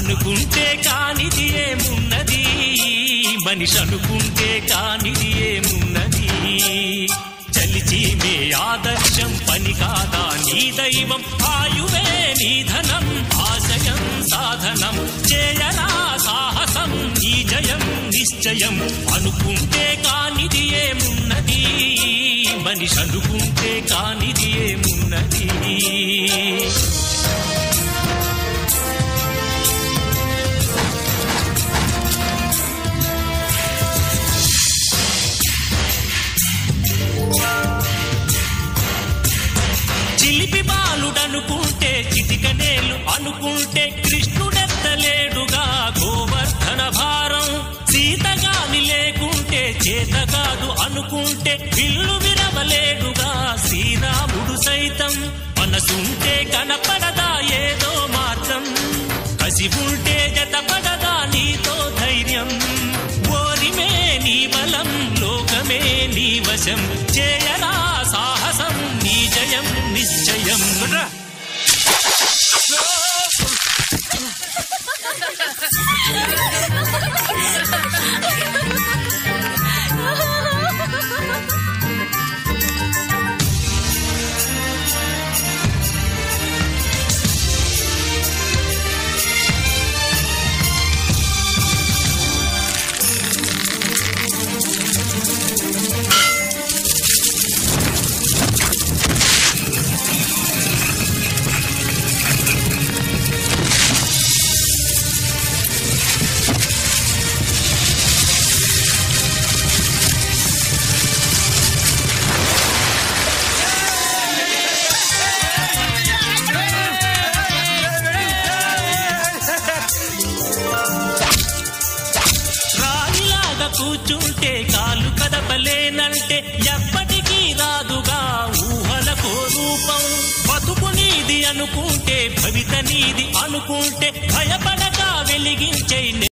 అనుకుంటే కానిది ఏమున్నది మనిషి అనుకుంటే కానిది ఏమున్నది చలిచి మే ఆదర్శం పని కాదా నీ దైవం ఆయువే నీ ధనం ఆశయం సాధనం చేయరా సాహసం నీ జయం నిశ్చయం అనుకుంటే కానిది ఏమున్నది మనిషి అనుకుంటే కానిది ఏమున్నది చిలిపి బాలుడనుకుంటే చిటికనేలు అనుకుంటే కృష్ణుడెత్తలేడుగా గోవర్ధన భారం సీతగాని లేకుంటే చేత కాదు అనుకుంటే విల్లు విరవలేడుగా శ్రీరాముడు సైతం మనసుంటే కనపడదా ఏదో మార్గం కసి ఉంటే జతపడదా నీతో ధైర్యం ఓరిమే నీ బలం లోకమే నీ వశం చేయరా సాహసం నీ జయం నిశ్చయం కూర్చుంటే కాలు కదపలేనంటే ఎప్పటికీ రాదుగా ఊహలకో రూపం బతుకు నీది అనుకుంటే భవిత నీది అనుకుంటే భయపడక వెలిగించే